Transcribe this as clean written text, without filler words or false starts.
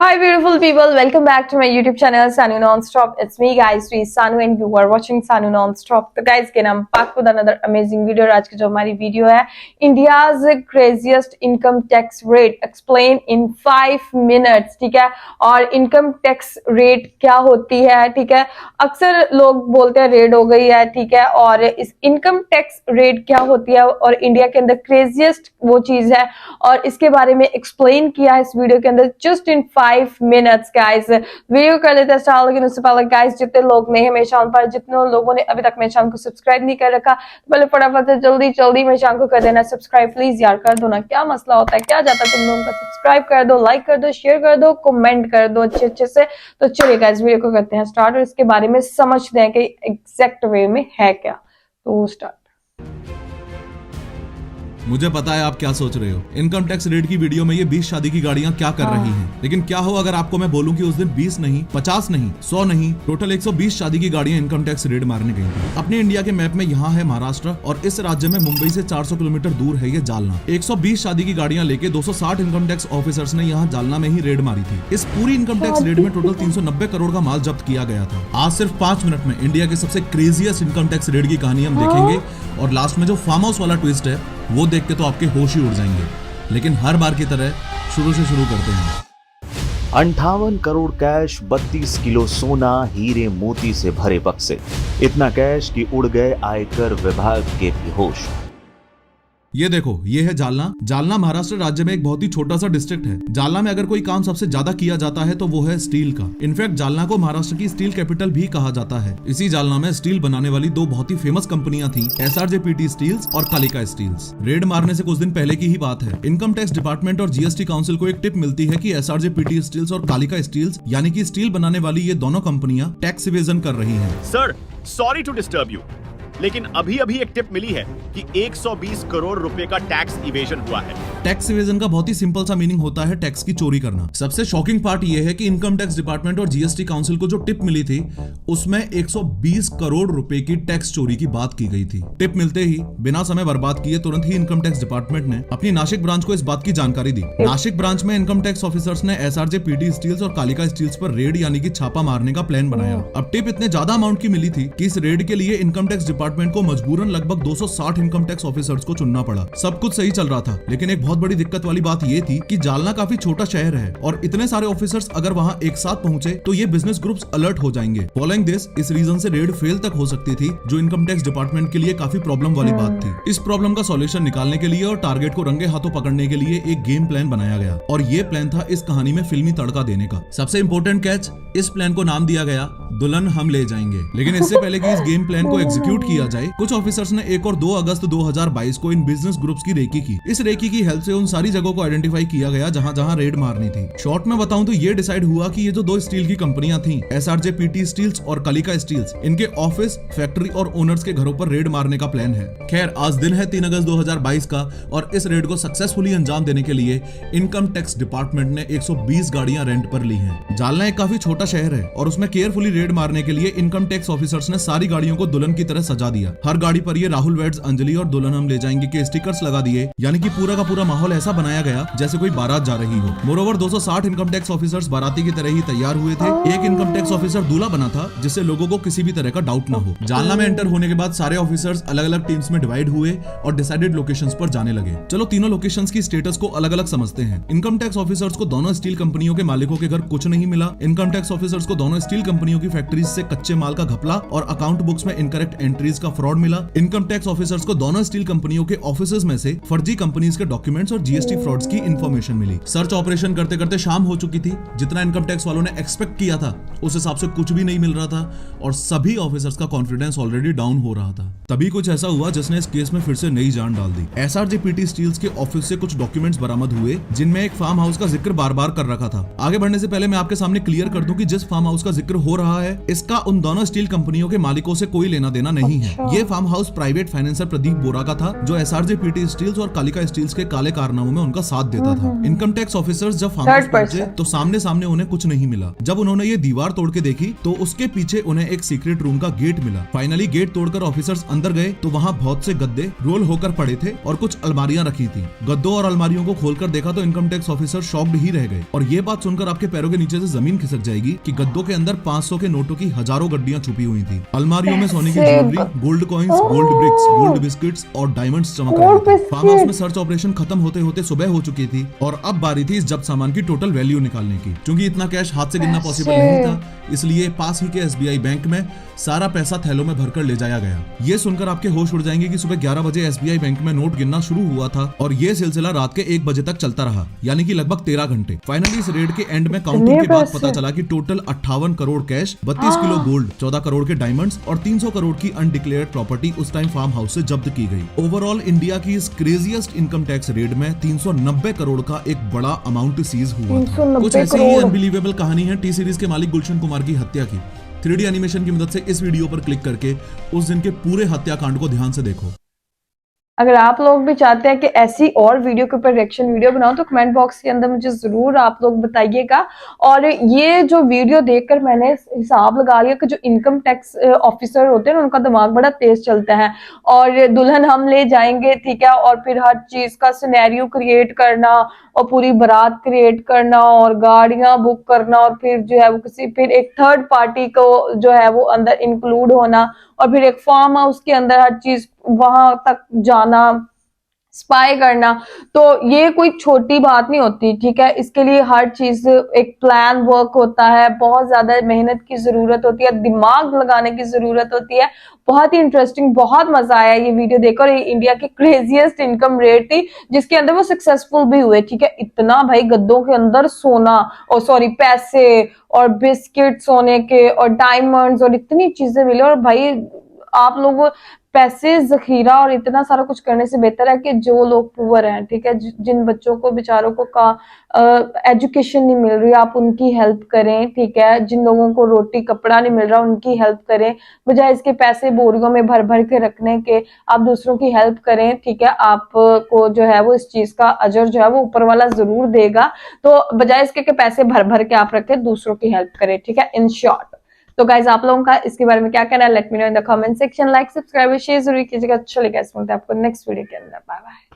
Hi beautiful people, welcome back to my YouTube channel Sanu Nonstop. It's me guys, Sri Sanu and you are watching Sanu Nonstop. तो guys again I'm back with another amazing video. आज की जो हमारी video है India's craziest income tax rate explain in 5 minutes, ठीक है। और income tax rate क्या होती है, ठीक है। अक्सर लोग बोलते हैं रेड हो गई है, ठीक है। और इस इनकम टैक्स रेट क्या होती है और इंडिया के अंदर क्रेजिएस्ट वो चीज है और इसके बारे में एक्सप्लेन किया है इस वीडियो के अंदर just in 5 minutes guys। Video कर लेते हैं स्टार्ट, लेकिन उससे पहले गाइस जितने लोग नए हैं मेरे चैनल पर, जितने लोगों ने अभी तक मेरे चैनल को सब्सक्राइब नहीं कर रखा तो पहले फटाफट से जल्दी मेरे चैनल को कर देना सब्सक्राइब। प्लीज यार कर दो ना, क्या मसला होता है, क्या जाता है तुम लोगों का। सब्सक्राइब कर दो, लाइक कर दो, शेयर कर दो, कमेंट कर दो अच्छे से। तो चलिए गाइस वीडियो को करते हैं स्टार्ट और इसके बारे में समझते हैं कि एग्जैक्ट वे में है क्या। तो स्टार्ट। मुझे पता है आप क्या सोच रहे हो, इनकम टैक्स रेट की वीडियो में ये 20 शादी की गाड़ियां क्या कर रही हैं। लेकिन क्या हो अगर आपको मैं बोलूं कि उस दिन 20 नहीं, 50 नहीं, 100 नहीं, टोटल 120 शादी की गाड़ियां इनकम टैक्स रेट मारने गई थी। अपने इंडिया के मैप में यहाँ है महाराष्ट्र और इस राज्य में मुंबई से 400 किलोमीटर दूर है ये जालना। 120 शादी की गाड़ियां लेके 260 इनकम टैक्स ऑफिसर्स ने यहाँ जालना में ही रेड मारी थी। इस पूरी इनकम टैक्स रेड में टोटल 390 करोड़ का माल जब्त किया गया था। आज सिर्फ 5 मिनट में इंडिया के सबसे क्रेजिएस्ट इनकम टैक्स रेड की कहानी हम देखेंगे और लास्ट में जो फार्म हाउस वाला ट्विस्ट है वो देख के तो आपके होश ही उड़ जाएंगे। लेकिन हर बार की तरह शुरू से शुरू करते हैं। 58 करोड़ कैश, 32 किलो सोना, हीरे मोती से भरे बक्से। इतना कैश कि उड़ गए आयकर विभाग के भी होश। ये देखो, ये है जालना। जालना महाराष्ट्र राज्य में एक बहुत ही छोटा सा डिस्ट्रिक्ट है। जालना में अगर कोई काम सबसे ज्यादा किया जाता है तो वो है स्टील का। इनफैक्ट जालना को महाराष्ट्र की स्टील कैपिटल भी कहा जाता है। इसी जालना में स्टील बनाने वाली दो बहुत ही फेमस कंपनियां थी, SRJPT स्टील्स और कालिका स्टील्स। रेड मारने से कुछ दिन पहले की ही बात है। इनकम टैक्स डिपार्टमेंट और GST काउंसिल को एक टिप मिलती है कि SRJPT स्टील्स और कालिका स्टील्स यानी कि स्टील बनाने वाली ये दोनों कंपनियां टैक्स इवेजन कर रही है। Sir, sorry to disturb you, लेकिन अभी एक टिप मिली है कि 120 करोड़ रुपए का टैक्स इवेजन हुआ है। टैक्स इवेजन का बहुत ही सिंपल सा मीनिंग होता है टैक्स की चोरी करना। सबसे शॉकिंग पार्ट ये है कि इनकम टैक्स डिपार्टमेंट और GST काउंसिल को जो टिप मिली थी उसमें 120 करोड़ रुपए की टैक्स चोरी की बात की गई थी। टिप मिलते ही बिना समय बर्बाद किए तुरंत ही इनकम टैक्स डिपार्टमेंट ने अपनी नासिक ब्रांच को इस बात की जानकारी दी। नासिक ब्रांच में इनकम टैक्स ऑफिसर्स ने SRJPT स्टील्स और कालिका स्टील्स पर रेड यानी कि छापा मारने का प्लान बनाया। अब टिप इतने ज्यादा अमाउंट की मिली थी कि इस रेड के लिए इनकम टैक्स डिपार्टमेंट को मजबूरन लगभग 260 इनकम टैक्स ऑफिसर्स को चुनना पड़ा। सब कुछ सही चल रहा था, लेकिन एक बहुत बड़ी दिक्कत वाली बात ये थी कि जालना काफी छोटा शहर है और इतने सारे ऑफिसर्स अगर वहां एक साथ पहुंचे तो ये बिजनेस ग्रुप्स अलर्ट हो जाएंगे। फॉलोइंग दिस, इस रीजन से रेड फेल तक हो सकती थी, जो इनकम टैक्स डिपार्टमेंट के लिए काफी प्रॉब्लम वाली बात थी। इस प्रॉब्लम का सॉल्यूशन निकालने के लिए और टारगेट को रंगे हाथों पकड़ने के लिए एक गेम प्लान बनाया गया और ये प्लान था इस कहानी में फिल्मी तड़का देने का। सबसे इंपॉर्टेंट कैच, इस प्लान को नाम दिया गया दुल्हन हम ले जाएंगे। लेकिन इससे पहले कि इस गेम प्लान को एग्जीक्यूट किया जाए, कुछ ऑफिसर्स ने 1 और 2 अगस्त 2022 को इन बिजनेस ग्रुप्स की रेकी की। इस रेकी की हेल्प से उन सारी जगहों को आइडेंटिफाई किया गया जहां जहां रेड मारनी थी। शॉर्ट में बताऊं तो ये डिसाइड हुआ कि ये जो 2 स्टील की कंपनियां थी, SRJPT स्टील्स और कालिका स्टील्स, इनके ऑफिस, फैक्ट्री और ओनर्स के घरों पर रेड मारने का प्लान है। खैर, आज दिन है 3 अगस्त 2022 का और इस रेड को सक्सेसफुली अंजाम देने के लिए इनकम टैक्स डिपार्टमेंट ने 120 गाड़ियां रेंट पर ली हैं। जालना एक काफी छोटा शहर है और उसमें केयरफुली रेड मारने के लिए इनकम टैक्स ऑफिसर्स ने सारी गाड़ियों को दुल्हन की तरह सजा दिया। हर गाड़ी पर ये राहुल वेड्स अंजलि और दुल्हन हम ले जाएंगे के स्टिकर्स लगा दिए, यानी कि पूरा का पूरा माहौल ऐसा बनाया गया जैसे कोई बारात जा रही हो। मोरोवर 260 इनकम टैक्स ऑफिसर्स बाराती की तरह ही तैयार हुए थे। एक इनकम टैक्स ऑफिसर दूल्हा बना था जिससे लोगों को किसी भी तरह का डाउट न हो। जालना में एंटर होने के बाद सारे ऑफिसर्स अलग अलग टीम्स में डिवाइड हुए और डिसाइडेड लोकेशंस पर जाने लगे। चलो तीनों लोकेशंस की स्टेटस को अलग अलग समझते हैं। इनकम टैक्स ऑफिसर्स को दोनों स्टील कंपनियों के मालिकों के घर कुछ नहीं मिला। इनकम टैक्स ऑफिसर्स को दोनों स्टील कंपनियों की फैक्ट्रीज से कच्चे माल का घपला और अकाउंट बुक्स में इनकरेक्ट एंट्रीज का फ्रॉड मिला। इनकम टैक्स ऑफिसर्स को दोनों स्टील कंपनियों के ऑफिसेज में से फर्जी कंपनीज के डॉक्यूमेंट्स और GST फ्रॉड्स की इंफॉर्मेशन मिली। सर्च ऑपरेशन करते करते शाम हो चुकी थी। जितना इनकम टैक्स वालों ने एक्सपेक्ट किया था उस हिसाब से कुछ भी नहीं मिल रहा था और सभी ऑफिसर्स का कॉन्फिडेंस ऑलरेडी डाउन हो रहा था। तभी कुछ ऐसा हुआ जिसने इस केस में फिर से नई जान डाल दी। SRJPT स्टील्स के ऑफिस से कुछ डॉक्यूमेंट्स बरामद हुए जिनमें एक फार्म हाउस का जिक्र बार बार कर रखा था। आगे बढ़ने से पहले मैं आपके सामने क्लियर कर दूं कि जिस फार्म हाउस का जिक्र हो रहा है इसका उन दोनों स्टील कंपनियों के मालिकों से कोई लेना देना नहीं है। ये farm house private financier Pradeep Bora का था, जो एसआरजे पीटी स्टील्स और कालिका स्टील्स के काले कारनामों में उनका साथ देता था। इनकम टैक्स ऑफिसर्स जब फार्म हाउस पहुंचे तो सामने उन्हें कुछ नहीं मिला। जब उन्होंने ये दीवार तोड़ के देखी तो उसके पीछे उन्हें एक सीक्रेट रूम का गेट मिला। फाइनली गेट तोड़कर ऑफिसर्स अंदर गए तो वहाँ बहुत से गद्दे रोल होकर पड़े थे और कुछ अलमारियां रखी थी। गद्दों और अलमारियों को खोलकर देखा तो इनकम टैक्स ऑफिसर शॉक्ड ही रह गए। और ये बात सुनकर आपके पैरों के नीचे से जमीन खिसक जाएगी कि गद्दों के अंदर 500 के नोटों की हजारों गड्डियां छुपी हुई थी। अलमारियों में सोने की jewellery, gold coins, gold bricks, gold biscuits और डायमंड्स चमक रहे थे। फार्म हाउस में सर्च ऑपरेशन खत्म होते होते सुबह हो चुकी थी और अब बारी थी इस जब्त सामान की टोटल वैल्यू निकालने की। क्योंकि इतना कैश हाथ से गिनना पॉसिबल नहीं था, इसलिए पास ही के एसबीआई बैंक में सारा पैसा थैलों में भरकर ले जाया गया। ये सुनकर आपके होश उड़ जाएंगे कि सुबह 11 बजे एसबीआई बैंक में नोट गिनना शुरू हुआ था और ये सिलसिला रात के 1 बजे तक चलता रहा, यानी कि लगभग 13 घंटे। फाइनली इस रेड के एंड में काउंटिंग के बाद पता चला कि total 58 crore cash, 32 kilo gold, 14 crore के डायमंड्स और 300 करोड़ की अनडिक्लेयर्ड प्रॉपर्टी उस टाइम फार्म हाउस से जब्त की गई। ओवरऑल इंडिया की इस क्रेजीएस्ट इनकम टैक्स रेड में 390 करोड़ का एक बड़ा अमाउंट सीज हुआ था। कुछ ऐसी ही अनबिलीवेबल कहानी है टी सीरीज के मालिक गुलशन कुमार की हत्या की। 3D एनिमेशन की मदद से इस वीडियो पर क्लिक करके उस दिन के पूरे हत्याकांड को ध्यान से देखो। अगर आप लोग भी चाहते हैं कि ऐसी और वीडियो के ऊपर रिएक्शन वीडियो बनाओ तो कमेंट बॉक्स के अंदर मुझे जरूर आप लोग बताइएगा। और ये जो वीडियो देखकर मैंने हिसाब लगा लिया कि जो इनकम टैक्स ऑफिसर होते हैं ना, उनका दिमाग बड़ा तेज चलता है। और दुल्हन हम ले जाएंगे, ठीक है, और फिर हर चीज का सिनेरियो क्रिएट करना और पूरी बारात क्रिएट करना और गाड़ियां बुक करना और फिर जो है वो फिर एक थर्ड पार्टी को जो है वो अंदर इंक्लूड होना और फिर एक फार्म हाउस के अंदर हर चीज वहां तक जाना, स्पाई करना। तो ये कोई छोटी बात नहीं होती, ठीक है। इसके लिए हर चीज एक प्लान वर्क होता है, बहुत ज्यादा मेहनत की जरूरत होती है, दिमाग लगाने की जरूरत होती है। बहुत ही इंटरेस्टिंग, बहुत मजा आया ये वीडियो देखकर। ये इंडिया की क्रेजीएस्ट इनकम रेट थी जिसके अंदर वो सक्सेसफुल भी हुए, ठीक है। इतना भाई गद्दों के अंदर सोना और सॉरी पैसे और बिस्किट सोने के और डायमंड्स और इतनी चीजें मिली। और भाई आप लोग पैसे जखीरा और इतना सारा कुछ करने से बेहतर है कि जो लोग पुअर हैं, ठीक है, जिन बच्चों को बेचारों को एजुकेशन नहीं मिल रही, आप उनकी हेल्प करें, ठीक है। जिन लोगों को रोटी कपड़ा नहीं मिल रहा उनकी हेल्प करें, बजाय इसके पैसे बोरियों में भर भर के रखने के आप दूसरों की हेल्प करें, ठीक है। आपको जो है वो इस चीज का अजर जो है वो ऊपर वाला जरूर देगा। तो बजाय इसके कि पैसे भर भर के आप रखें, दूसरों की हेल्प करें, ठीक है, इन शॉर्ट। तो गाइज आप लोगों का इसके बारे में क्या कहना है, let me know in the comment section. Like subscribe share जरूर कीजिएगा। चलिए गाइस, मिलते हैं आपको नेक्स्ट वीडियो के अंदर। Bye bye.